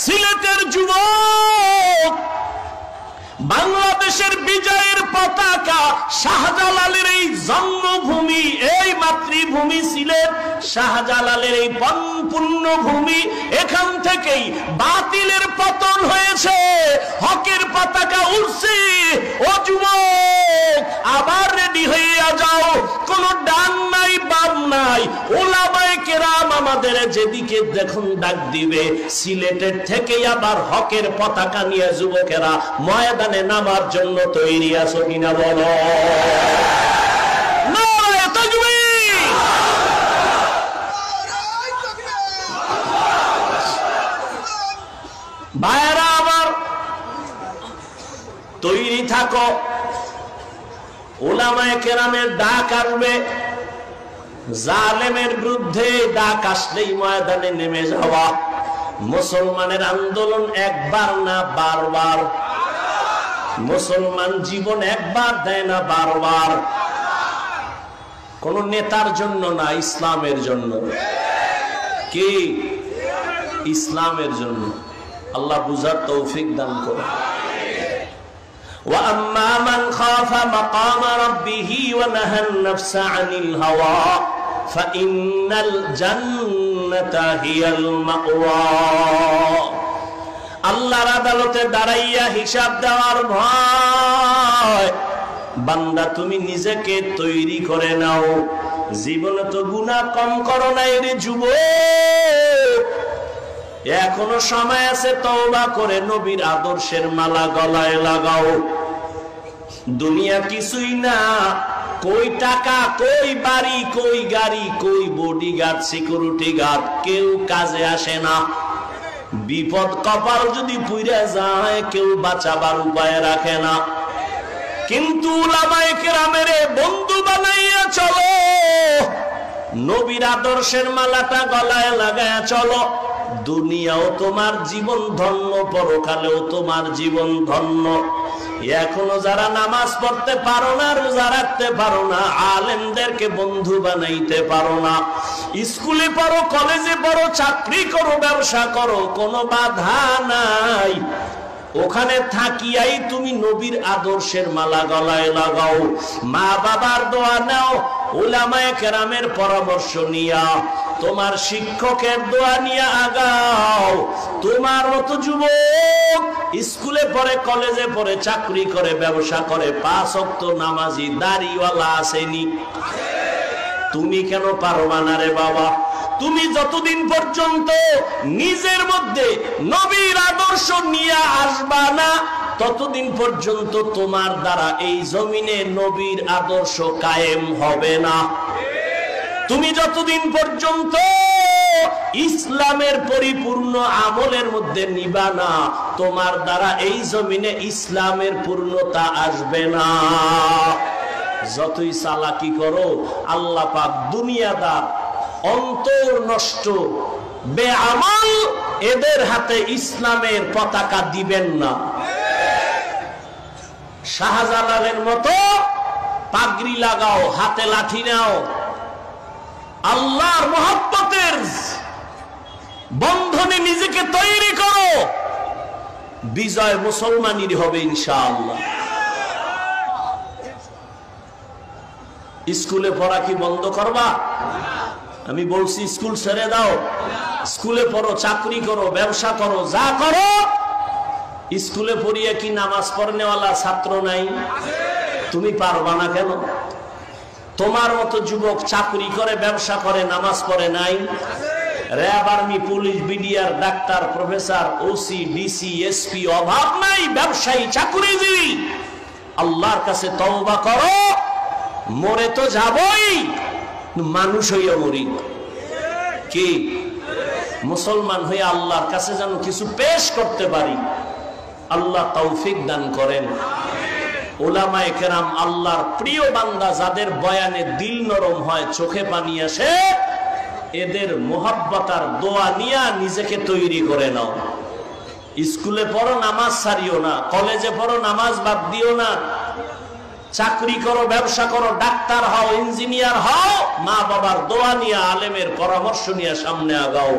সিলেটের যুবক, বাংলাদেশের বিজয়ের পতাকা, শাহজালালের এই জন্মভূমি, এই মাতৃভূমি সিলেট, শাহজালালের এই পুণ্যভূমি, এখান থেকেই বাতিলের পতন হয়েছে, হকের পতাকা উড়ছে। ও যুবক, আবার রেডি হয়ে যাও, কোন ডান নাই বাম নাই, ওলামায়ে কেরাম আমাদের যেদিকে দেখুন ডাক দিবে, সিলেটের থেকে আবার হকের পতাকা নিয়ে যুবকেরা ময়দানে নামার জন্য তৈরি আছো কিনা বলো? নারায়ে তাকবীর। ভাইরা আমার, তৈরি থাকো, উলামায়ে কেরামের ডাক আসবে, জালেমের বিরুদ্ধে ডাক আসলেই ময়দানে নেমে যাওয়া। মুসলমানের আন্দোলন একবার না বারবার, মুসলমান জীবন একবার দেয় না বারবার। কোন নেতার জন্য না, ইসলামের জন্য। কি? ইসলামের জন্য। আল্লাহ বুঝার তৌফিক দান করুন। وَأَمَّا مَنْ خَافَ مَقَامَ رَبِّهِ وَنَهَى النَّفْسَ عَنِ الْهَوَى فَإِنَّ الْجَنَّةَ هِيَ الْمَأْوَى। আল্লাহর আদালতে দাঁড়াইয়া হিসাব দেওয়ার ভয়, বান্দা তুমি নিজেকে তৈরি করে নাও। জীবনে তো গুনাহ কম করো নাই রে যুবক, এখনো সময় আছে, তওবা করে নবীর আদর্শের মালা গলায় লাগাও। দুনিয়া কিছুই না, কই টাকা, কই বাড়ি, কই গাড়ি, কই বডিগার্ড, সিকিউরিটি গার্ড, কেউ কাজে আসে না। বিপদ কপাল যদি পুইরা যায়, কেউ বাঁচাবার উপায় রাখে না। কিন্তু উলামায়ে কেরামের বন্ধু বানাইয়া চলো, নবীর আদর্শের মালাটা গলায় লাগায়া চলো। দুনিয়াও তোমার জীবন ধন্য, পরকালেও তোমার জীবন ধন্য। এখনো যারা নামাজ পড়তে পারো না, রোজা রাখতে পারো না, আলেমদেরকে বন্ধু বানাইতে পারো না, স্কুলে পড়ো, কলেজে পড়ো, চাকরি করো, ব্যবসা করো, কোনো বাধা নাই, ওখানে থাকিয়াই তুমি নবীর আদর্শের মালা গলায় লাগাও। মা বাবার দোয়া নাও, উলামায়ে কেরামের পরামর্শ নিয়া, তোমার শিক্ষকের দোয়া নিয়ে আগাও। তোমার মতো যুবক স্কুলে পড়ে, কলেজে পড়ে, চাকরি করে, ব্যবসা করে, 5 ওয়াক্ত নামাজি দাড়িওয়ালা আসেনি, তুমি কেন পারবা না রে বাবা? তুমি যতদিন পর্যন্ত নিজের মধ্যে নবীর আদর্শ নিয়ে আসবা না, ততদিন পর্যন্ত তোমার দ্বারা এই জমিনে নবীর আদর্শ কায়েম হবে না। তুমি যতদিন পর্যন্ত ইসলামের পরিপূর্ণ আমলের মধ্যে নিবা না, তোমার দ্বারা এই জমিনে ইসলামের পূর্ণতা আসবে না। যতই চালাকি করো, আল্লাহ পাক দুনিয়াদার, অন্তর নষ্ট, বেআমাল এদের হাতে ইসলামের পতাকা দিবেন না। শাহজালালের মতো পাগড়ি লাগাও, হাতে লাঠি নাও, আল্লাহর মহব্বতের বন্ধনে নিজেকে তৈরি করো, বিজয় মুসলমানেরই হবে ইনশাআল্লাহ। স্কুলে পড়া কি বন্ধ করবা? আমি বলছি স্কুল ছেড়ে দাও, স্কুলে পড়ো, চাকরি করো, ব্যবসা করো, যা করো। স্কুলে পড়িয়ে কি নামাজ পড়নেওয়ালা ছাত্র নাই? তুমি পারবা না কেন? তোমার মতো যুবক চাকরি করে, ব্যবসা করে, নামাজ পড়ে নাই? RAB, army, police, BDR, doctor, professor, OC, DC, SP, অভাব নাই, ব্যবসায়ী, চাকরিজীবী। আল্লাহর কাছে তওবা করো, মরে তো যাবই, মানুষ হইয়া মরি। কি মুসলমান হয়ে আল্লাহর কাছে যেন কিছু পেশ করতে পারি, আল্লাহ তৌফিক দান করেন। উলামায়ে কেরাম আল্লাহর প্রিয় বান্দা, যাদের বয়ানে দিল নরম হয়, চোখে পানি আসে, এদের মোহাব্বত আর দোয়া নিয়া নিজেকে তৈরি করে নাও। স্কুলে পড়ো, নামাজ ছাড়িও না, কলেজে পড়ো, নামাজ বাদ দিও না, চাকরি করো, ব্যবসা করো, ডাক্তার হও, ইঞ্জিনিয়ার হও, মা বাবার দোয়া নিয়ে, আলেমের পরামর্শ নিয়ে সামনে আগাও।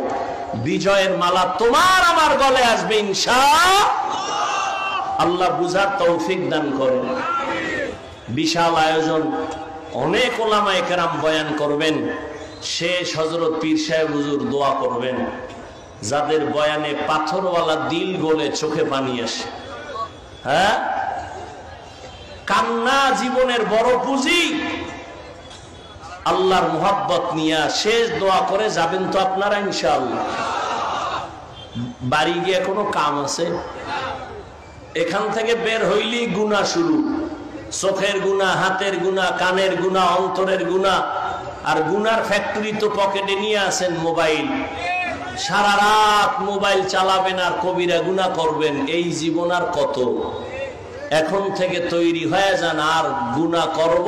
বিজয়ের মালা তোমার আমার গলে আসবে ইনশাআল্লাহ। আল্লাহ বুঝার তৌফিক দান করেন। বিশাল আয়োজন, অনেক ওলামায়ে কেরাম বয়ান করবেন, শেষ হযরত পীর সাহেব হুজুর দোয়া করবেন, যাদের বয়ানে পাথরওয়ালা দিল গলে চোখে পানি আসে। হ্যাঁ, কান্না জীবনের বড় পুঁজি। আল্লাহর মুহাব্বত নিয়ে শেষ দোয়া করে যাবেন তো আপনারা ইনশাআল্লাহ। বাড়ি গিয়ে কোনো কাম আছে? এখান থেকে বের হইলেই গুনাহ শুরু। চোখের গুনাহ, হাতের গুনাহ, কানের গুনাহ, অন্তরের গুনাহ। আর গুনার ফ্যাক্টরি তো পকেটে নিয়ে আসেন মোবাইল। সারা রাত মোবাইল চালাবেন আর কবিরা গুনাহ করবেন। এই জীবন আর কত? এখন থেকে তৈরি হয়ে যান, আর গুনাহ করব।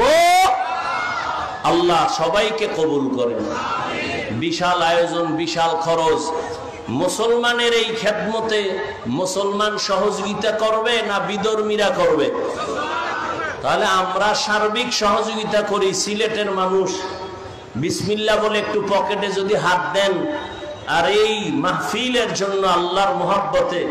আল্লাহ সবাইকে কবুল করেন। বিশাল আয়োজন, বিশাল খরচ। মুসলমানের এই খেদমতে মুসলমান সহযোগিতা করবে না বিধর্মীরা করবে? তাহলে আমরা সার্বিক সহযোগিতা করি। সিলেটের মানুষ বিসমিল্লাহ বলে একটু পকেটে যদি হাত দেন, আর এই মাহফিলের জন্য আল্লাহর মুহাব্বতে